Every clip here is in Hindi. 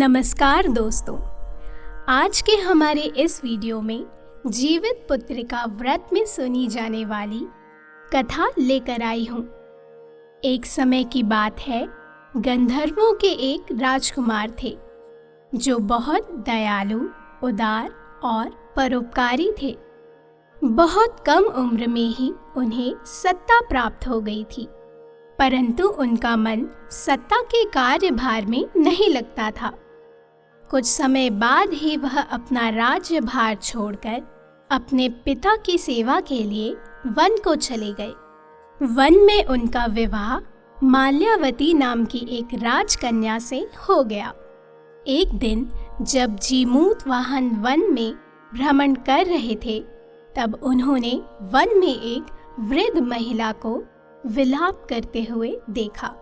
नमस्कार दोस्तों, आज के हमारे इस वीडियो में जीवित पुत्रिका व्रत में सुनी जाने वाली कथा लेकर आई हूँ। एक समय की बात है, गंधर्वों के एक राजकुमार थे जो बहुत दयालु, उदार और परोपकारी थे। बहुत कम उम्र में ही उन्हें सत्ता प्राप्त हो गई थी, परंतु उनका मन सत्ता के कार्यभार में नहीं लगता था। कुछ समय बाद ही वह अपना राज्यभार छोड़कर अपने पिता की सेवा के लिए वन को चले गए। वन में उनका विवाह माल्यावती नाम की एक राजकन्या से हो गया। एक दिन जब जीमूत वाहन वन में भ्रमण कर रहे थे, तब उन्होंने वन में एक वृद्ध महिला को विलाप करते हुए देखा।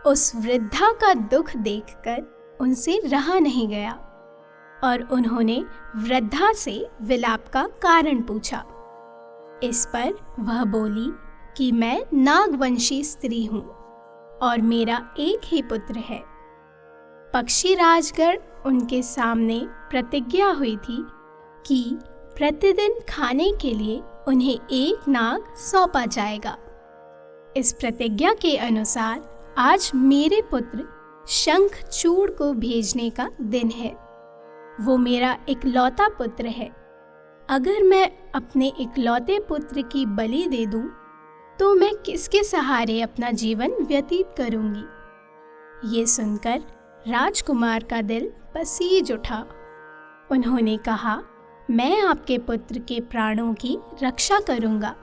उस वृद्धा का दुख देखकर उनसे रहा नहीं गया और उन्होंने वृद्धा से विलाप का कारण पूछा। इस पर वह बोली कि मैं नागवंशी स्त्री हूँ और मेरा एक ही पुत्र है। पक्षीराजगण उनके सामने प्रतिज्ञा हुई थी कि प्रतिदिन खाने के लिए उन्हें एक नाग सौंपा जाएगा। इस प्रतिज्ञा के अनुसार आज मेरे पुत्र शंखचूड़ को भेजने का दिन है। वो मेरा इकलौता पुत्र है। अगर मैं अपने इकलौते पुत्र की बलि दे दूं, तो मैं किसके सहारे अपना जीवन व्यतीत करूंगी? ये सुनकर राजकुमार का दिल पसीज उठा। उन्होंने कहा, मैं आपके पुत्र के प्राणों की रक्षा करूंगा।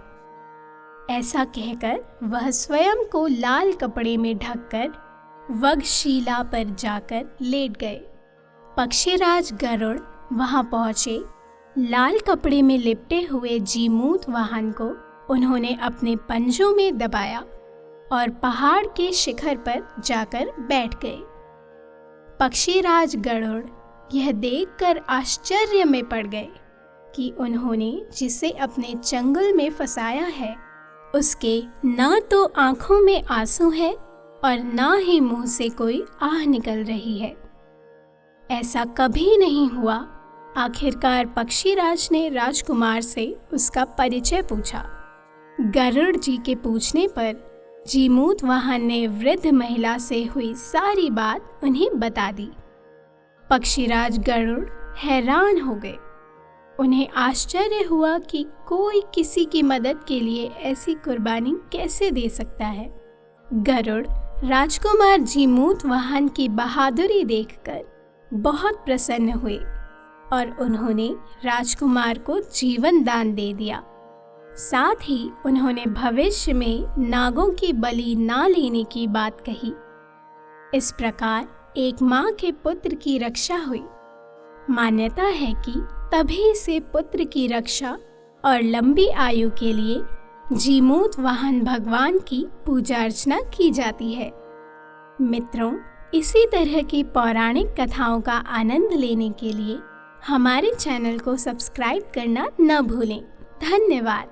ऐसा कहकर वह स्वयं को लाल कपड़े में ढककर वगशिला पर जाकर लेट गए। पक्षीराज गरुड़ वहां पहुंचे। लाल कपड़े में लिपटे हुए जीमूत वाहन को उन्होंने अपने पंजों में दबाया और पहाड़ के शिखर पर जाकर बैठ गए। पक्षीराज गरुड़ यह देखकर आश्चर्य में पड़ गए कि उन्होंने जिसे अपने चंगुल में फंसाया है, उसके ना तो आंखों में आंसू है और ना ही मुंह से कोई आह निकल रही है। ऐसा कभी नहीं हुआ। आखिरकार पक्षीराज ने राजकुमार से उसका परिचय पूछा। गरुड़ जी के पूछने पर जीमूत वाहन ने वृद्ध महिला से हुई सारी बात उन्हें बता दी। पक्षीराज गरुड़ हैरान हो गए। उन्हें आश्चर्य हुआ कि कोई किसी की मदद के लिए ऐसी कुर्बानी कैसे दे सकता है। गरुड़ राजकुमार जीमूत वाहन की बहादुरी देखकर बहुत प्रसन्न हुए और उन्होंने राजकुमार को जीवन दान दे दिया। साथ ही उन्होंने भविष्य में नागों की बलि ना लेने की बात कही। इस प्रकार एक माँ के पुत्र की रक्षा हुई। मान्यता है कि तभी से पुत्र की रक्षा और लंबी आयु के लिए जीमूत वाहन भगवान की पूजा अर्चना की जाती है। मित्रों, इसी तरह की पौराणिक कथाओं का आनंद लेने के लिए हमारे चैनल को सब्सक्राइब करना न भूलें। धन्यवाद।